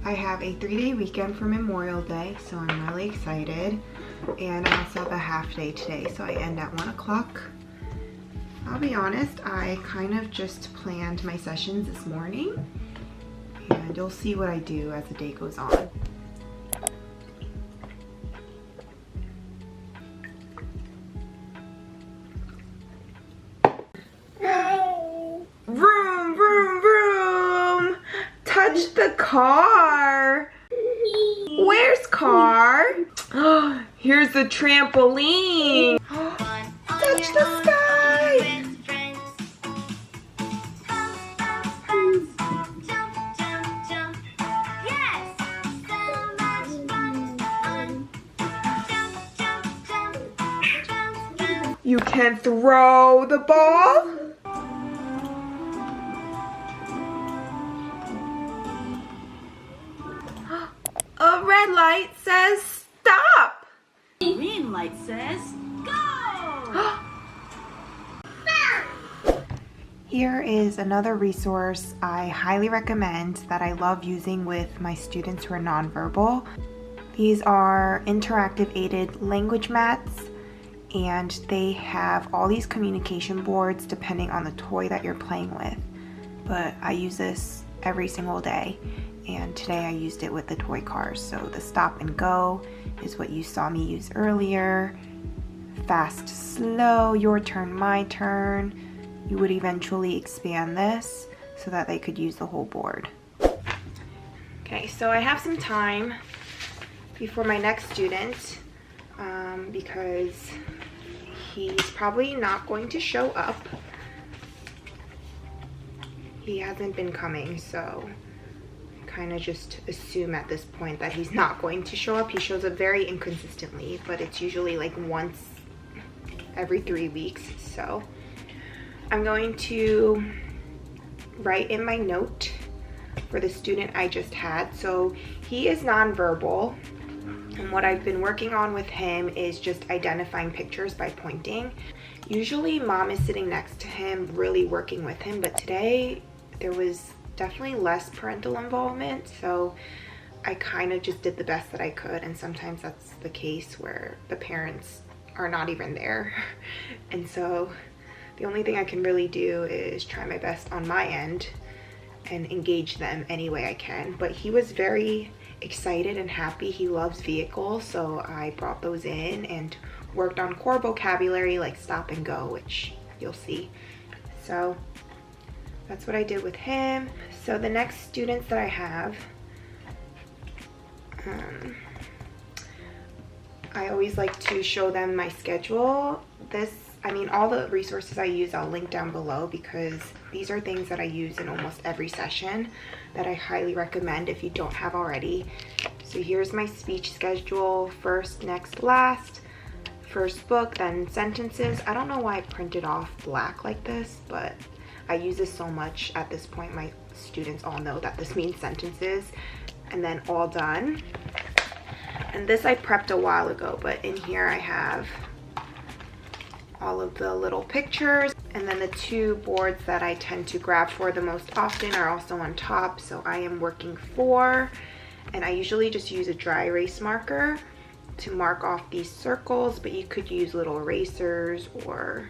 I have a 3-day weekend for Memorial Day, so I'm really excited. And I also have a half day today, so I end at 1 o'clock. I'll be honest, I kind of just planned my sessions this morning, and you'll see what I do as the day goes on. Vroom, vroom, vroom! Touch the car! Where's car? Here's the trampoline! Touch the sky! You can throw the ball? A red light says stop. Green light says go. Here is another resource I highly recommend that I love using with my students who are nonverbal. These are interactive aided language mats, and they have all these communication boards depending on the toy that you're playing with. But I use this every single day. And today I used it with the toy cars. So the stop and go is what you saw me use earlier. Fast, slow, your turn, my turn. You would eventually expand this so that they could use the whole board. Okay, so I have some time before my next student because he's probably not going to show up. He hasn't been coming, so kind of just assume at this point that he's not going to show up. He shows up very inconsistently, but it's usually like once every 3 weeks. So I'm going to write in my note for the student I just had. So he is nonverbal, and what I've been working on with him is just identifying pictures by pointing. Usually mom is sitting next to him really working with him, but today there was definitely less parental involvement, so I kind of just did the best that I could, and sometimes that's the case where the parents are not even there. And so the only thing I can really do is try my best on my end and engage them any way I can. But he was very excited and happy. He loves vehicles, so I brought those in and worked on core vocabulary like stop and go, which you'll see. So that's what I did with him. So the next students that I have, I always like to show them my schedule. All the resources I use I'll link down below, because these are things that I use in almost every session that I highly recommend if you don't have already. So here's my speech schedule: first, next, last, first book, then sentences. I don't know why I printed off black like this, but I use this so much at this point. My students all know that this means sentences. And then all done. And this I prepped a while ago, but in here I have all of the little pictures. And then the 2 boards that I tend to grab for the most often are also on top. So I am working 4, and I usually just use a dry erase marker to mark off these circles, but you could use little erasers or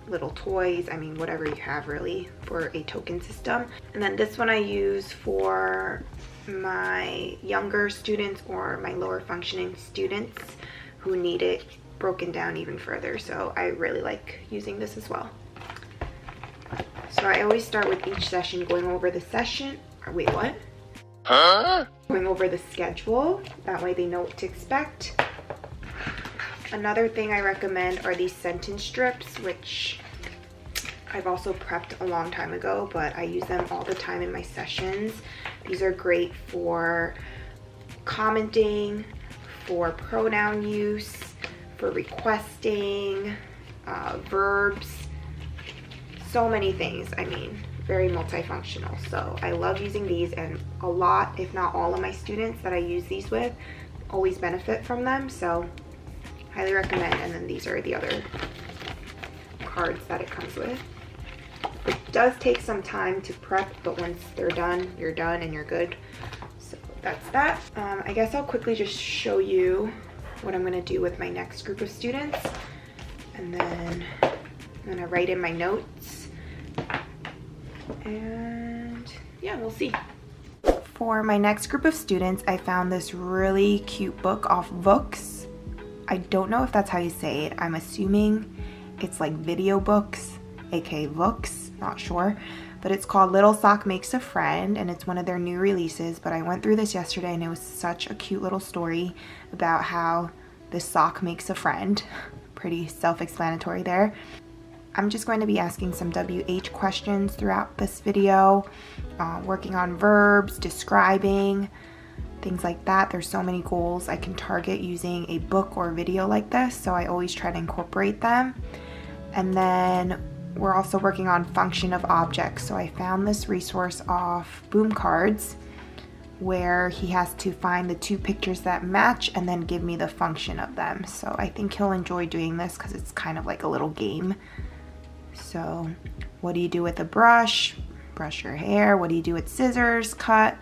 little toys, whatever you have really for a token system. And then this one I use for my younger students or my lower functioning students who need it broken down even further. So I really like using this as well. So I always start with each session going over the session, or wait, what? Huh? Going over the schedule. That way they know what to expect. Another thing I recommend are these sentence strips, which I've also prepped a long time ago, but I use them all the time in my sessions. These are great for commenting, for pronoun use, for requesting, verbs, so many things. Very multifunctional. So I love using these, and a lot, if not all of my students that I use these with always benefit from them. So highly recommend. And then these are the other cards that it comes with. It does take some time to prep, but once they're done, you're done and you're good. that's that. I guess I'll quickly just show you what I'm gonna do with my next group of students. And then I'm gonna write in my notes. And yeah, we'll see. For my next group of students, I found this really cute book off Books. I don't know if that's how you say it. I'm assuming it's like video books, aka books, not sure. But it's called Little Sock Makes a Friend, and it's one of their new releases. But I went through this yesterday and it was such a cute little story about how this sock makes a friend. Pretty self-explanatory there. I'm just going to be asking some WH questions throughout this video, working on verbs, describing, things like that. There's so many goals I can target using a book or video like this, so I always try to incorporate them. And then we're also working on function of objects. So I found this resource off Boom Cards where he has to find the two pictures that match and then give me the function of them. So I think he'll enjoy doing this because it's kind of like a little game. So what do you do with a brush? Brush your hair. What do you do with scissors? Cut.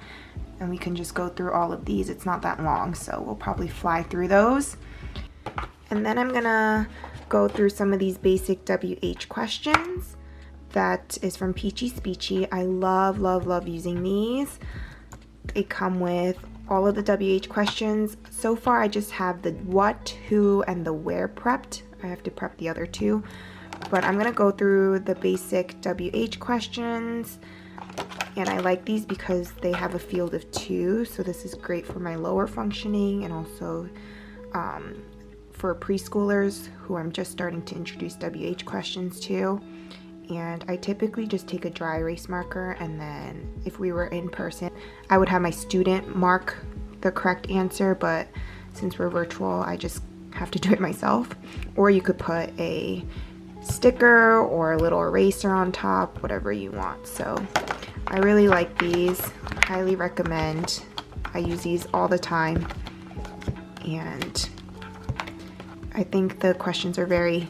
And we can just go through all of these. It's not that long, so we'll probably fly through those. And then I'm gonna go through some of these basic WH questions. That is from Peachy Speechy. I love, love, love using these. They come with all of the WH questions. So far I just have the what, who, and the where prepped. I have to prep the other two. But I'm gonna go through the basic WH questions. And I like these because they have a field of 2. So this is great for my lower functioning and also for preschoolers who I'm just starting to introduce WH questions to. And I typically just take a dry erase marker, and then if we were in person, I would have my student mark the correct answer, but since we're virtual, I just have to do it myself. Or you could put a sticker or a little eraser on top, whatever you want. So I really like these, highly recommend. I use these all the time, and I think the questions are very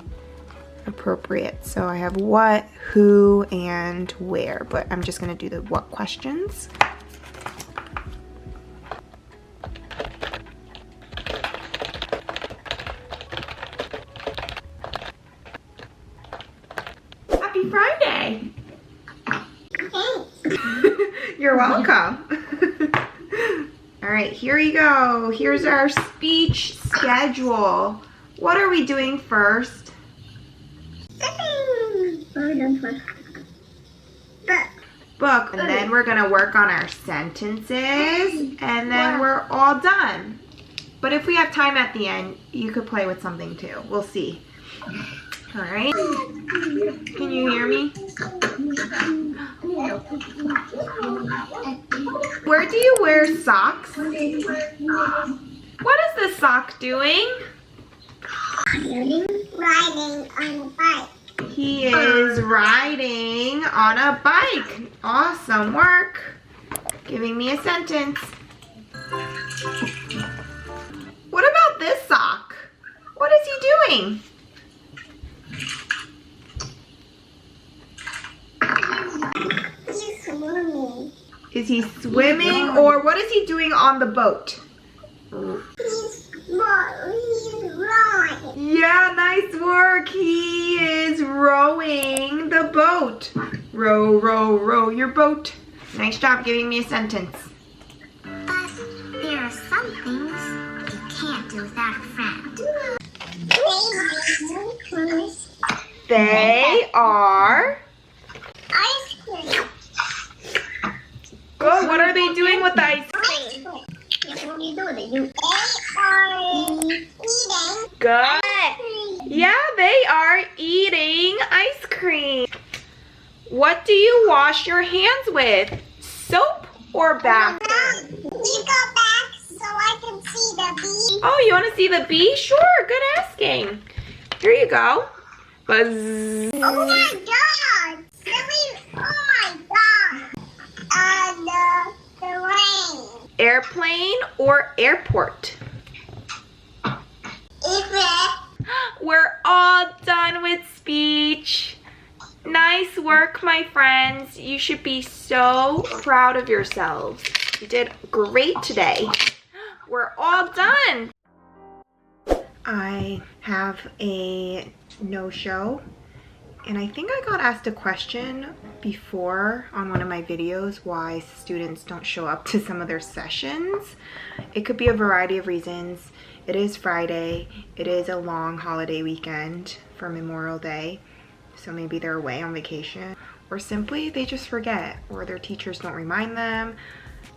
appropriate. So I have what, who, and where, but I'm just going to do the what questions. Happy Friday! You're welcome. All right, here we go. Here's our speech schedule. What are we doing first? Book. And then we're gonna work on our sentences, and then we're all done. But if we have time at the end, you could play with something too. We'll see. All right. Can you hear me? Where do you wear socks? What is the sock doing? Riding on a bike. He is riding on a bike. Awesome work. Giving me a sentence. What about this sock? What is he doing? He's swimming. Is he swimming, or what is he doing on the boat? He's rowing. Yeah, nice work. He is rowing the boat. Row, row, row your boat. Nice job giving me a sentence. But there are some things you can't do without a friend. They are... Ice cream. Good. What are they doing with the ice cream? What do you do with it? They are eating. Good. Yeah, they are eating ice cream. What do you wash your hands with? Soap or bath? You go back so I can see the bee. Oh, you want to see the bee? Sure, good asking. Here you go. Buzz. Oh my god! Silly! Oh my god! The rain. Airplane or airport? We're all done with speech. Nice work, my friends. You should be so proud of yourselves. You did great today. We're all done. I have a no-show, and I think I got asked a question before on one of my videos why students don't show up to some of their sessions. It could be a variety of reasons. It is Friday. It is a long holiday weekend for Memorial Day, so maybe they're away on vacation, or simply they just forget, or their teachers don't remind them.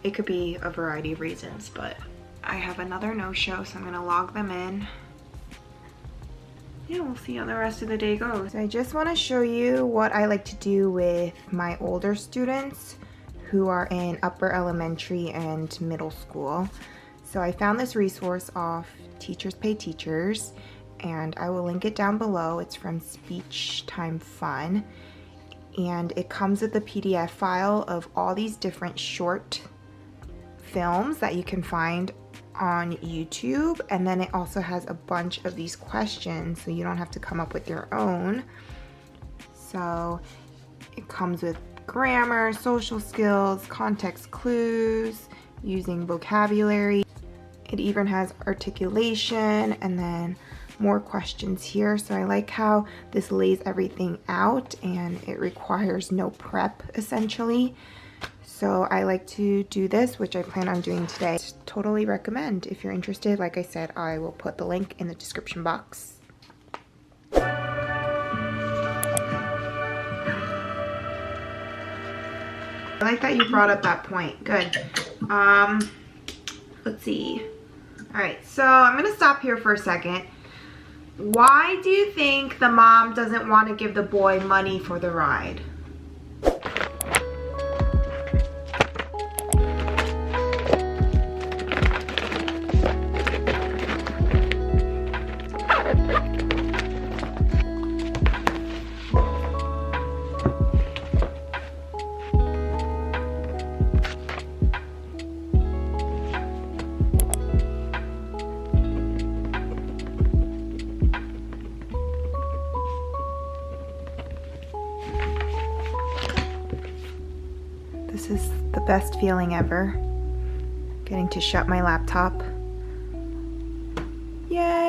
It could be a variety of reasons, but I have another no-show, so I'm gonna log them in. Yeah, we'll see how the rest of the day goes. I just want to show you what I like to do with my older students who are in upper elementary and middle school. So I found this resource off Teachers Pay Teachers, and I will link it down below. It's from Speech Time Fun, and it comes with a PDF file of all these different short films that you can find on YouTube, and then it also has a bunch of these questions so you don't have to come up with your own. So it comes with grammar, social skills, context clues, using vocabulary. It even has articulation and then more questions here. So I like how this lays everything out and it requires no prep essentially. So I like to do this, which I plan on doing today. Totally recommend. If you're interested, like I said, I will put the link in the description box. I like that you brought up that point. Good. Let's see. All right, so I'm gonna stop here for a second. Why do you think the mom doesn't want to give the boy money for the ride? This is the best feeling ever, getting to shut my laptop. Yay!